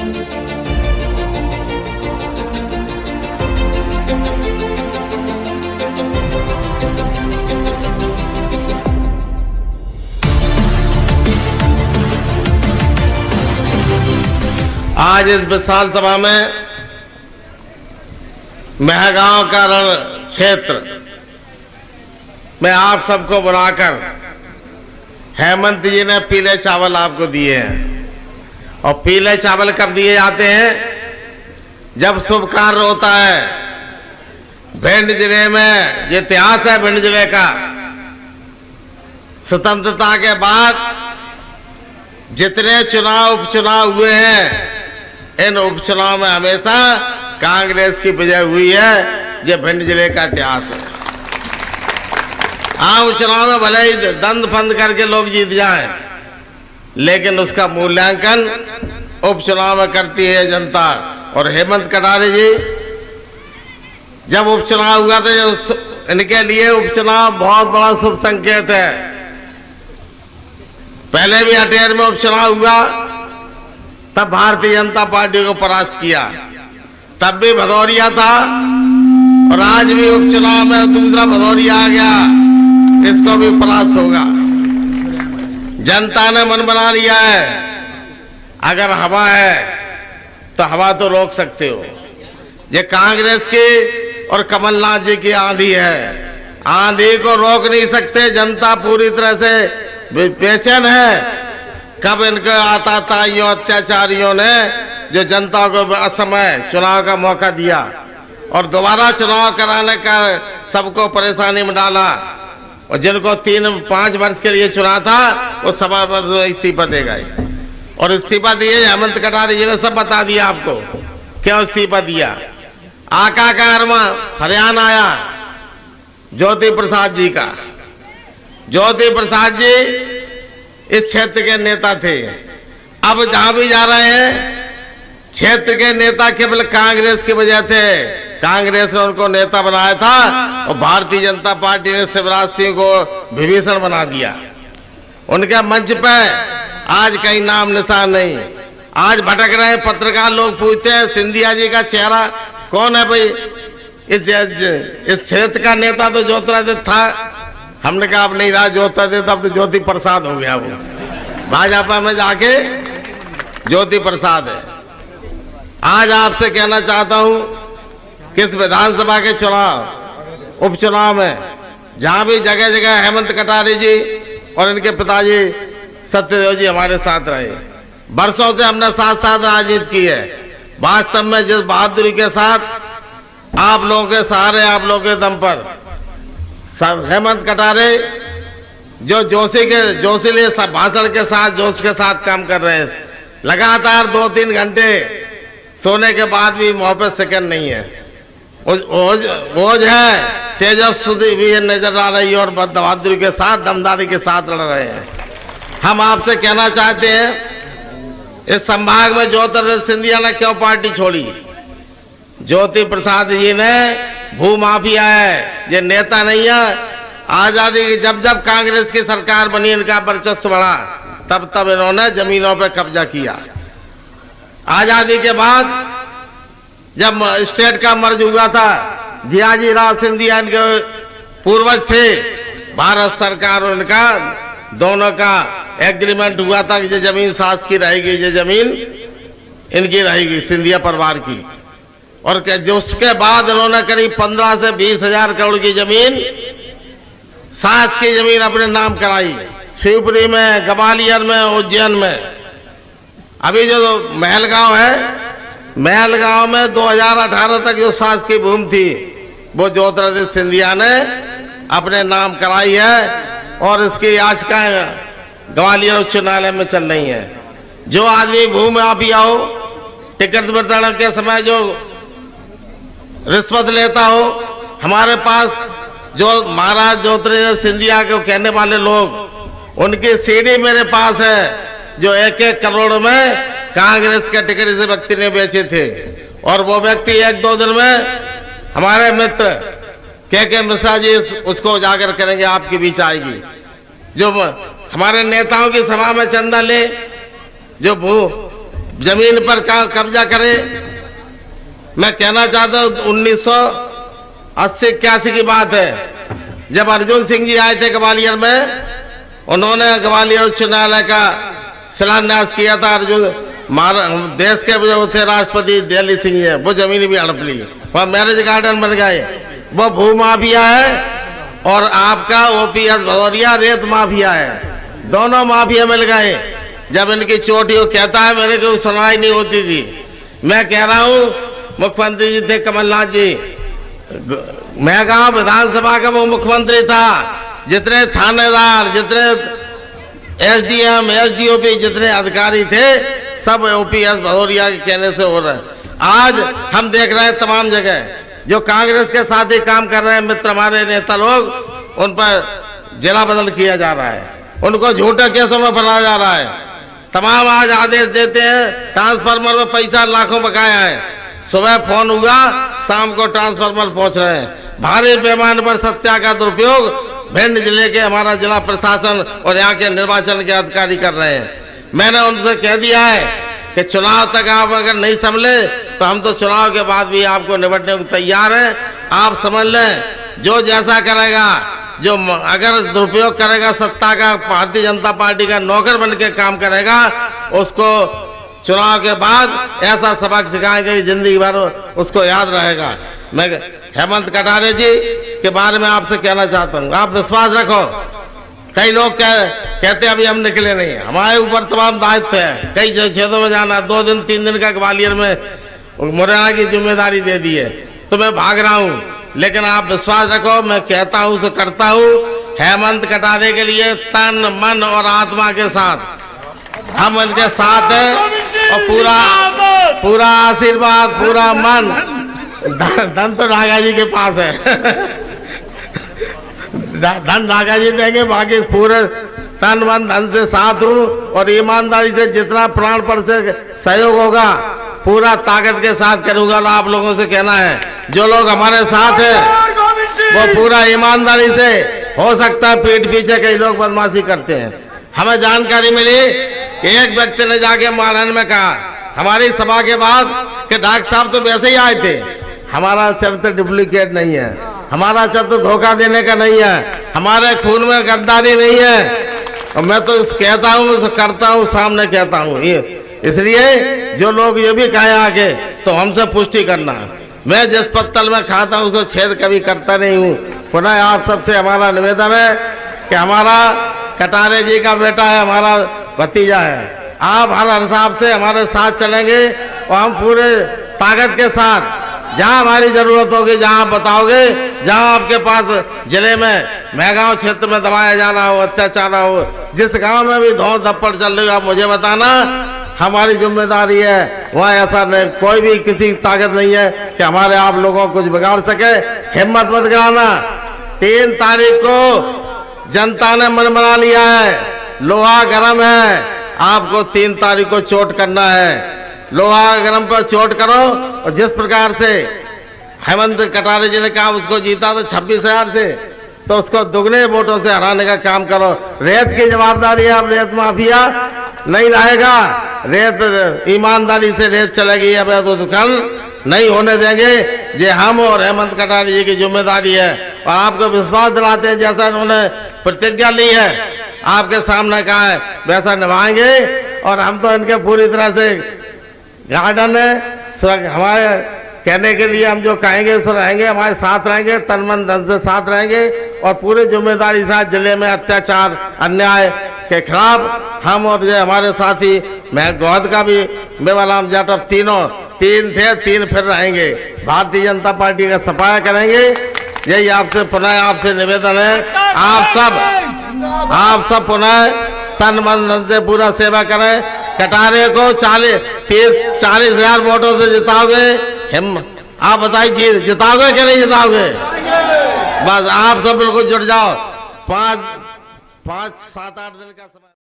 आज इस विशाल सभा में महगांव का रण क्षेत्र में आप सबको बुलाकर हेमंत जी ने पीले चावल आपको दिए हैं। और पीले चावल कब दिए जाते हैं? जब शुभ कार्य होता है। भिंड जिले में ये इतिहास है, भिंड जिले का स्वतंत्रता के बाद जितने चुनाव उपचुनाव हुए हैं, इन उपचुनाव में हमेशा कांग्रेस की विजय हुई है। ये भिंड जिले का इतिहास है। आम चुनाव में भले ही दंड फंद करके लोग जीत जाएं, लेकिन उसका मूल्यांकन उपचुनाव में करती है जनता। और हेमंत कटारे जी, जब उपचुनाव हुआ तो इनके लिए उपचुनाव बहुत बड़ा शुभ संकेत है। पहले भी अटेर में उपचुनाव हुआ, तब भारतीय जनता पार्टी को परास्त किया, तब भी भदौरिया था। और आज भी उपचुनाव में दूसरा भदौरिया आ गया, इसको भी परास्त होगा। जनता ने मन बना लिया है। अगर हवा है तो हवा तो रोक सकते हो। ये कांग्रेस की और कमलनाथ जी की आंधी है, आंधी को रोक नहीं सकते। जनता पूरी तरह से बेचैन है। कब इनके आताताइयों अत्याचारियों ने जो जनता को असमय चुनाव का मौका दिया और दोबारा चुनाव कराने का सबको परेशानी में डाला। और जिनको 3-5 वर्ष के लिए चुना था, वो सभा पर इस्तीफा देगा। और इस्तीफा दिए हेमंत कटारे जी ने सब बता दिया आपको क्यों इस्तीफा दिया। आका का अरमा हरियाणा आया ज्योति प्रसाद जी का। ज्योति प्रसाद जी इस क्षेत्र के नेता थे। अब जहां भी जा रहे हैं, क्षेत्र के नेता केवल कांग्रेस की वजह थे। कांग्रेस ने उनको नेता बनाया था और भारतीय जनता पार्टी ने शिवराज सिंह को विभीषण बना दिया। उनके मंच पे आज कहीं नाम निशान नहीं। आज भटक रहे पत्रकार लोग पूछते हैं सिंधिया जी का चेहरा कौन है भाई? इस क्षेत्र का नेता तो ज्योतिरादित्य था। हमने कहा अब नहीं रहा ज्योतिरादित्य, अब तो ज्योति प्रसाद हो गया। वो भाजपा में जाके ज्योति प्रसाद है। आज आपसे कहना चाहता हूं कि इस विधानसभा के चुनाव उपचुनाव में जहां भी जगह जगह हेमंत कटारे जी और इनके पिताजी सत्यदेव जी हमारे साथ रहे। वर्षों से हमने साथ साथ राजनीति की है। वास्तव में जिस बहादुरी के साथ आप लोगों के सहारे, आप लोगों के दम पर हेमंत कटारे जो जोशीले भाषण के साथ, जोश के साथ काम कर रहे हैं। लगातार 2-3 घंटे सोने के बाद भी मुंह पे सेकंड नहीं है। ओज है, तेजस्वी भी नजर आ रही है और बहादुरी के साथ, दमदारी के साथ लड़ रहे हैं। हम आपसे कहना चाहते हैं, इस संभाग में ज्योतिरादित्य सिंधिया ने क्यों पार्टी छोड़ी? ज्योति प्रसाद जी ने भूमाफिया है, ये नेता नहीं है। आजादी की जब जब कांग्रेस की सरकार बनी, इनका वर्चस्व बढ़ा, तब तब इन्होंने जमीनों पर कब्जा किया। आजादी के बाद जब स्टेट का मर्ज हुआ था, जियाजी राव सिंधिया इनके पूर्वज थे। भारत सरकार और इनका दोनों का एग्रीमेंट हुआ था कि ये जमीन सास की रहेगी, ये जमीन इनकी रहेगी, सिंधिया परिवार की। और उसके बाद इन्होंने करीब 15 से 20 हजार करोड़ की जमीन, सास की जमीन अपने नाम कराई। शिवपुरी में, ग्वालियर में, उज्जैन में। अभी जो महलगांव है, महलगांव में 2018 तक जो सास की भूमि थी, वो ज्योतिरादित्य सिंधिया ने अपने नाम कराई है। और इसकी याचिकाएं ग्वालियर उच्च न्यायालय में चल रही हैं। जो आदमी भूमि माफिया हो, टिकट वितरण के समय जो रिश्वत लेता हो, हमारे पास जो महाराज ज्योतिरादित्य सिंधिया को कहने वाले लोग, उनकी सीडी मेरे पास है, जो 1-1 करोड़ में कांग्रेस के टिकट इस व्यक्ति ने बेचे थे। और वो व्यक्ति 1-2 दिन में हमारे मित्र के मिश्रा जी उसको उजागर करेंगे, आपके बीच आएगी। जो हमारे नेताओं की सभा में चंदा ले, जो जमीन पर कब्जा करे। मैं कहना चाहता हूं 1980-81 की बात है, जब अर्जुन सिंह जी आए थे ग्वालियर में, उन्होंने ग्वालियर उच्च न्यायालय का शिलान्यास किया था। अर्जुन देश के जो थे राष्ट्रपति दिल्ली सिंह जी, वो जमीन भी हड़प ली, वह मैरिज गार्डन बन गए। वो भू माफिया है और आपका ओपीएस भदौरिया रेत माफिया है, दोनों माफिया मिल गए। जब इनकी चोटी वो कहता है मेरे को सुनाई नहीं होती थी। मैं कह रहा हूं मुख्यमंत्री जी थे कमलनाथ जी, मैं कहा विधानसभा का वो मुख्यमंत्री था, जितने थानेदार, जितने एसडीएम, एसडीओपी, जितने अधिकारी थे, सब ओपीएस भदौरिया के कहने से हो रहा है। आज हम देख रहे हैं तमाम जगह जो कांग्रेस के साथ ही काम कर रहे हैं मित्र हमारे नेता लोग, उन पर जिला बदल किया जा रहा है, उनको झूठे केसों में फंसाया जा रहा है। तमाम आज आदेश देते हैं, ट्रांसफार्मर में पैसा लाखों बकाया है, सुबह फोन हुआ, शाम को ट्रांसफार्मर पहुंच रहे हैं। भारी पैमाने पर सत्ता का दुरुपयोग भिंड जिले के हमारा जिला प्रशासन और यहाँ के निर्वाचन के अधिकारी कर रहे हैं। मैंने उनसे कह दिया है कि चुनाव तक आप अगर नहीं संभले तो हम तो चुनाव के बाद भी आपको निपटने को तैयार हैं। आप समझ लें, जो जैसा करेगा, जो अगर दुरुपयोग करेगा सत्ता का, भारतीय जनता पार्टी का नौकर बन के काम करेगा, उसको चुनाव के बाद ऐसा सबक सिखाएंगे कि जिंदगी भर उसको याद रहेगा। मैं हेमंत कटारे जी के बारे में आपसे कहना चाहता हूं, आप विश्वास रखो। कई लोग कहते अभी हम निकले नहीं, हमारे ऊपर तमाम दायित्व है, कई क्षेत्रों में जाना, 2 दिन 3 दिन का ग्वालियर में मुरैना की जिम्मेदारी दे दी है, तो मैं भाग रहा हूं। लेकिन आप विश्वास रखो, मैं कहता हूं तो करता हूं। हेमंत कटारे के लिए तन मन और आत्मा के साथ हम इनके साथ हैं, और पूरा आशीर्वाद, पूरा मन, धन तो नागा जी के पास है धन नागा जी देंगे, बाकी पूरे तन मन धन से साथ हूं और ईमानदारी से जितना प्राण पर से सहयोग होगा पूरा ताकत के साथ करूंगा। और आप लोगों से कहना है, जो लोग हमारे साथ हैं वो पूरा ईमानदारी से, हो सकता है पीठ पीछे कई लोग बदमाशी करते हैं। हमें जानकारी मिली कि एक व्यक्ति ने जाके मारन में कहा हमारी सभा के बाद कि डॉक्टर साहब तो वैसे ही आए थे, हमारा चरित्र डुप्लीकेट नहीं है, हमारा चरित्र धोखा देने का नहीं है, हमारे खून में गद्दारी नहीं है। और मैं तो कहता हूं, करता हूं, सामने कहता हूं। ये इसलिए जो लोग ये भी कहे आगे, तो हमसे पुष्टि करना। मैं जिस पत्तल में खाता हूं उसको छेद कभी करता नहीं हूं। पुनः आप सबसे हमारा निवेदन है कि हमारा कटारे जी का बेटा है, हमारा भतीजा है, आप हर हिसाब से हमारे साथ चलेंगे और हम पूरे ताकत के साथ जहां हमारी जरूरत होगी, जहां आप बताओगे, जहां आपके पास जिले में महगांव क्षेत्र में दबाया जा रहा हो, अत्याचार हो, जिस गांव में भी धौड़ धप्पड़ चल रही हो, आप मुझे बताना, हमारी जिम्मेदारी है। वहां ऐसा नहीं, कोई भी किसी की ताकत नहीं है कि हमारे आप लोगों को कुछ बिगाड़ सके। हिम्मत मत गिराना। 3 तारीख को जनता ने मन बना लिया है, लोहा गर्म है, आपको 3 तारीख को चोट करना है। लोहा गर्म पर चोट करो। और जिस प्रकार से हेमंत कटारे जी ने कहा उसको जीता तो 26,000 से, तो उसको दुगने वोटों से हराने का काम करो। रेत की जवाबदारी है, अब रेत माफिया नहीं रहेगा, रेत ईमानदारी से रेत चलेगी, अब तो दुकान नहीं होने देंगे। ये हम और हेमंत कटारे जी की जिम्मेदारी है। और आपको विश्वास दिलाते हैं, जैसा उन्होंने प्रतिज्ञा ली है, आपके सामने कहा है, वैसा निभाएंगे। और हम तो इनके पूरी तरह से गार्डन है, हमारे कहने के लिए हम जो कहेंगे उसे रहेंगे, हमारे साथ रहेंगे, तन मन धन से साथ रहेंगे। और पूरी जिम्मेदारी के साथ जिले में अत्याचार अन्याय के खिलाफ हम और जो हमारे साथी, मैं गौद का भी, मेवाराम जाटव, 3 थे, 3 फिर रहेंगे। भारतीय जनता पार्टी का सफाया करेंगे। यही आपसे पुनः आपसे निवेदन है, आप सब पुनः तन मन धन से पूरा सेवा करें। कटारे को 40,000 वोटों से जिताओगे, आप बताइए जिताओगे कि नहीं जिताओगे? बस आप सब बिल्कुल जुट जाओ। 5-7-8 दिन का समय।